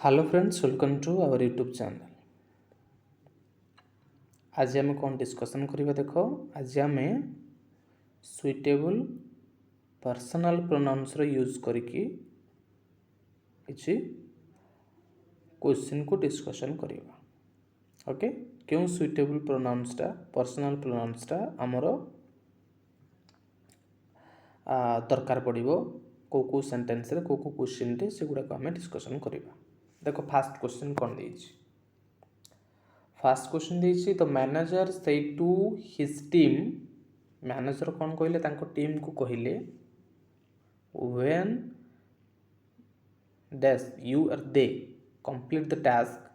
Hello friends, welcome to our YouTube channel. आज आम कौन डिस्कसन करिबा देख। आज आम सुइटेबल पर्सनल प्रोनाउंस रो यूज करके किसी क्वेश्चन को डिस्कसन करिबा। ओके, क्यों सुइटेबल प्रोनाउंसटा पर्सनल प्रोनाउंसटा आमर दरकार पड़िबो, को सेंटेंस रे को क्वेश्चन रे से गुडा को आम डिस्कसन करिबा। देखो फास्ट क्वेश्चन कौन देइछि। फास्ट क्वेश्चन देइछि the manager said to his team. Manager कौन कहले तांको टीम को कहले when dash you are they complete the task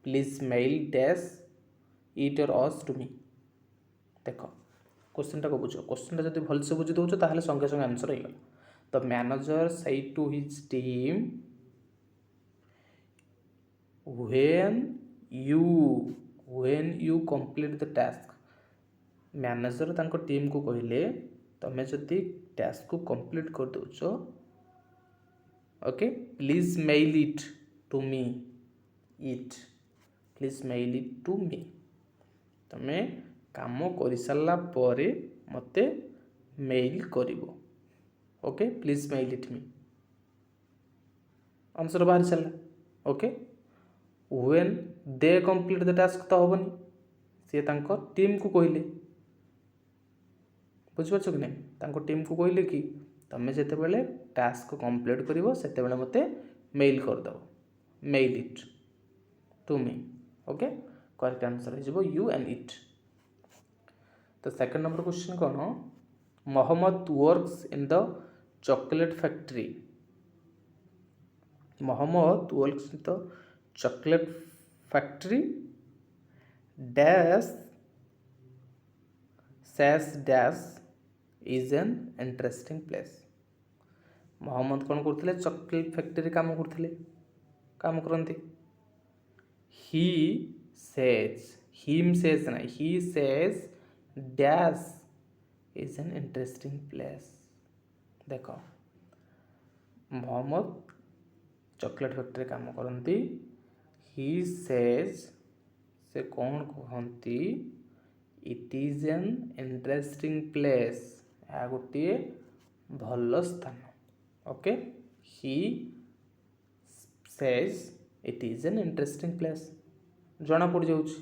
please mail dash it or us to me. देखो क्वेश्चनटा को बुझो। क्वेश्चनटा जदि भल से बुझी दउछो ताहले संगे संगे आंसर होई गला। The manager said to his team when you complete the task। Manager तांको टीम को कहले तमे जदि टास्क को कंप्लीट कर दउछो, okay, please mail it to me. Please mail it to me. तमे काम कर सारा पर मते मेल करिवो। Okay, please mail it me. Answer बाहर चला। Okay, when they complete the task तो हेनी, सी तांको टीम को कहले। बुझिपारछ कि नहीं? तांको टीम को कहले कि तमे जेते बेले टास्क कंप्लीट करिवो सेते बेले मते मेल कर दो, mail it to me. Okay, correct answer है जिवो यू एंड इट। तो सेकंड नंबर क्वेश्चन कोन? Mohammed works in the chocolate factory. Mohammed works in the chocolate factory dash says dash is an interesting place। Mohammed कौन करथिले? Chocolate factory काम करथिले, काम करंती। ही says, him says ना, he says dash is an interesting place। देखो Mohammad chocolate factory काम करंती। he says से कौन कहती it is an interesting place, या गोटे भल स्थान। Okay, he says it is an interesting place। जना पड़ जाउछि,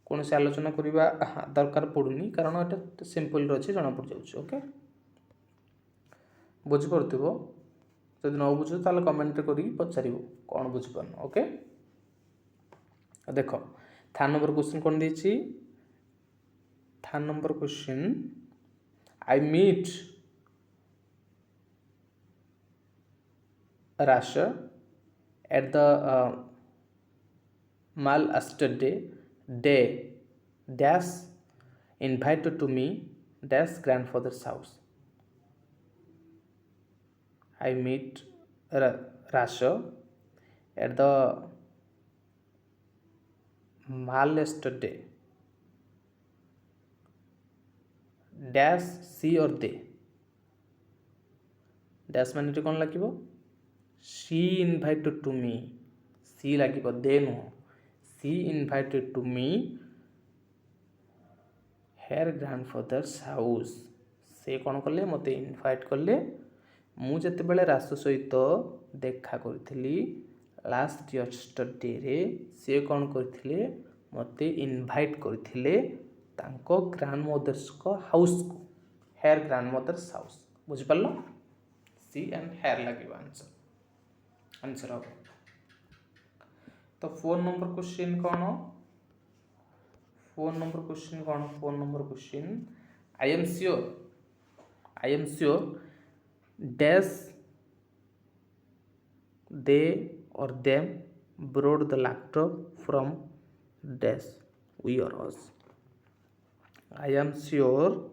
कौन से आलोचना करिबा दरकार पड़ुनी, कारण एटा सिंपल रछि, जना पड़ जाउछि। ओके, बुझि परथिबो। जदि न बुझो ताले कमेंट करी पचारिबो कौन बुझि पारन। ओके, देखो थर्ड नंबर क्वेश्चन कौन देछि? Third number question, I meet Rasha at the mall yesterday, day dash invited to me dash grandfather's house। I meet Rasha at the mall yesterday dash she or they। dash माने कौन लगिबो? she invited to me, she लगिबो, दे नो। she invited to me her grandfather's house। से कौन कले? मते इनवाइट कले। मु जते बेले रासु सहित देखा करथिली लास्ट यस्टरडे रे, से कौन करथिले? मते इनवाइट करथिले तांको ग्रैंडमदर्स को हाउस को, हेयर ग्रैंडमदर्स हाउस। बुझि पारलो? सी एंड हेयर लगिबो आंसर हो। तो फोर नंबर क्वेश्चन कौन? फोर नंबर क्वेश्चन कौन? Four number question, I am sure dash they or them brought the laptop from dash we or us। I am sure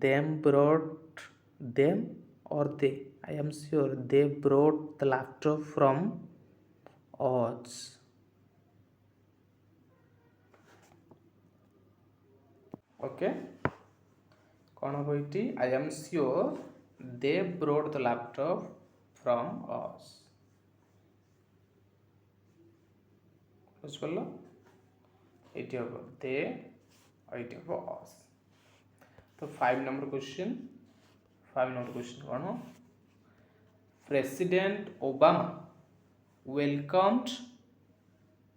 them brought them or they, I am sure they brought the laptop from us। Okay, कौन हम ये I am sure they brought the laptop from us बुझिपार ये हम they ये हम us तो 5 number question कौन president Obama welcomed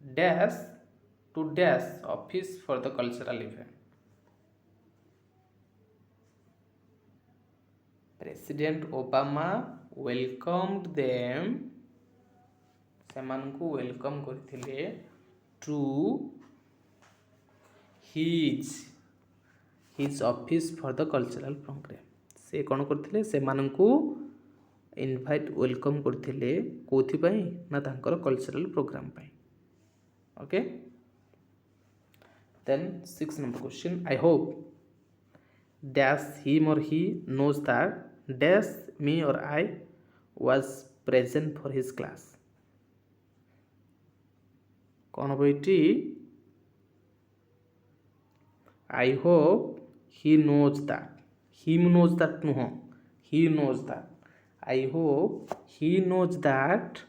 dash to dash office for the cultural event. President Obama welcomed them सेमानकु वेलकम करथिले to his office for the cultural program. से कौन करथिले सेमानकु इनवाइट वेलकम करथिले कोथि पई ना तांकर कल्चरल प्रोग्राम पई okay Then 6 number question. I hope dash him or he knows that dash me or I was present for his class. कौन बोईटी I hope he knows that. Him knows that नुह. He knows that. I hope he knows that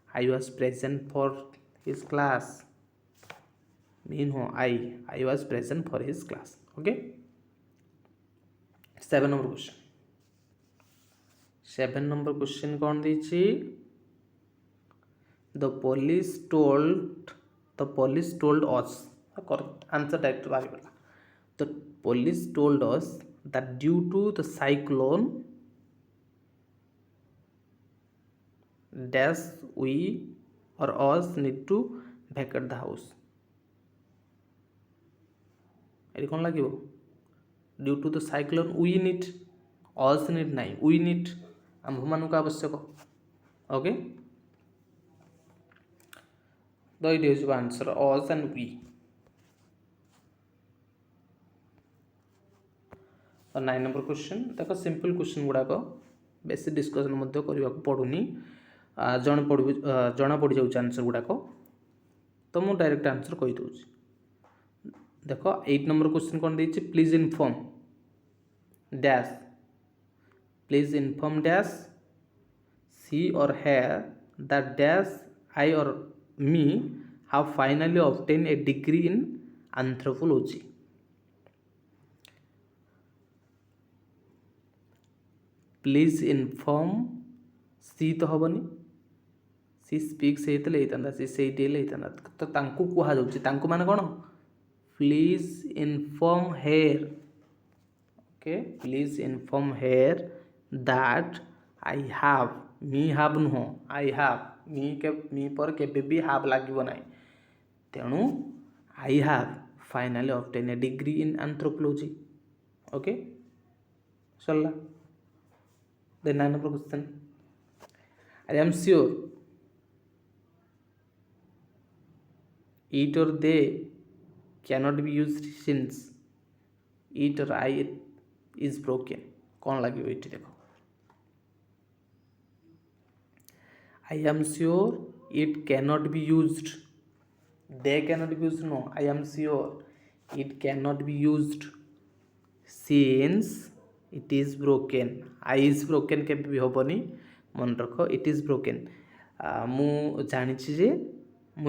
I was present for his class. Mean ho I was present for his class. Okay. 7 number question. 7 number question कौन दीची the police told us answer direct बारी the police told us that due to the cyclone dash we or us need to vacate the house. ये कौन लगे due to the cyclone we need us need नाई we need आम्भ मानक आवश्यक okay तो ये हो answer us and we 9 number question देख सिंपल क्वेश्चन गुड़ाक बेस डिस्कसन करने पड़ूनी जना पड़ जाऊँ आंसर गुड़ाक तो मुझे डायरेक्ट आंसर कहीदे देख 8 नंबर क्वेश्चन कौन दे please inform dash please inform dash C or her that dash I or me have finally obtain a degree in anthropology please inform C तो हेनी सी स्पीक्स होता सी से तो कह जाऊँ माने कौन please inform her okay please inform her that I have me have नुह आई हैव मी पर केबे भी हैव लागो ना तेणु I have finally obtain a degree in anthropology okay सरला then 9 number question I am sure it or they cannot be used since it or I is broken कौन लगे ये देखो I am sure it cannot be used they cannot be used no I am sure it cannot be used since it is broken I is broken के भी होबनी मन रखो it is broken मु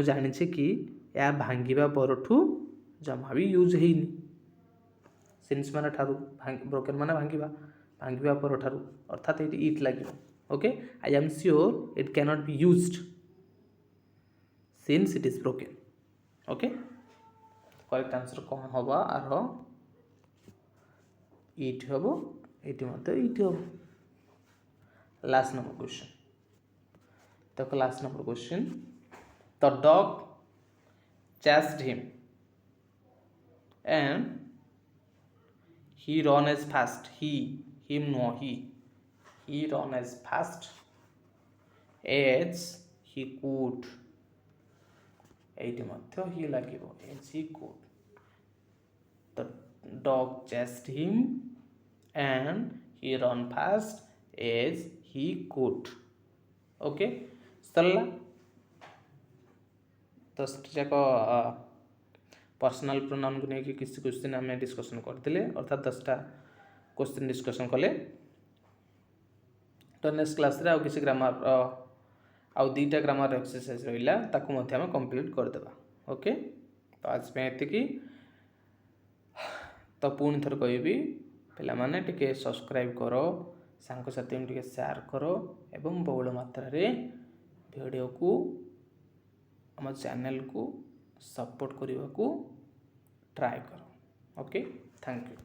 जानी कि या भांगिबा परठू जमा भी यूज होनी सिंस माने ठारू ब्रोकन माने भांगिबा पर ठारू अर्थात ये इट लगे okay I am sure it cannot be used since it is broken okay correct answer कौन हम आर इट हम ये हम लास्ट नंबर क्वेश्चन देखो last number question the dog chased him and he ran as fast he ran as fast as he could एटी मध्य ही लागिबो as he could the dog chased him and he ran fast as he could okay Sarala 10 जाक personal pronoun को लेकिन किसी question आम discussion करते अर्थात 10टा क्वेश्चन डिस्कसन कले। तो नेक्स्ट क्लास रे आउ किसी ग्रामर आउ दीटा ग्रामर एक्सरसाइज रहिला ताकू मध्ये हम कंप्लीट कर देबा। ओके, तो आज पे एतिकी। तो पुणी थर कहबी पिला माने टिके सब्सक्राइब करो, सांग साथी टिके शेयर करो एवं बहुल मात्रा रे वीडियो को हम चैनल को सपोर्ट करने को ट्राई करो। Okay, thank you.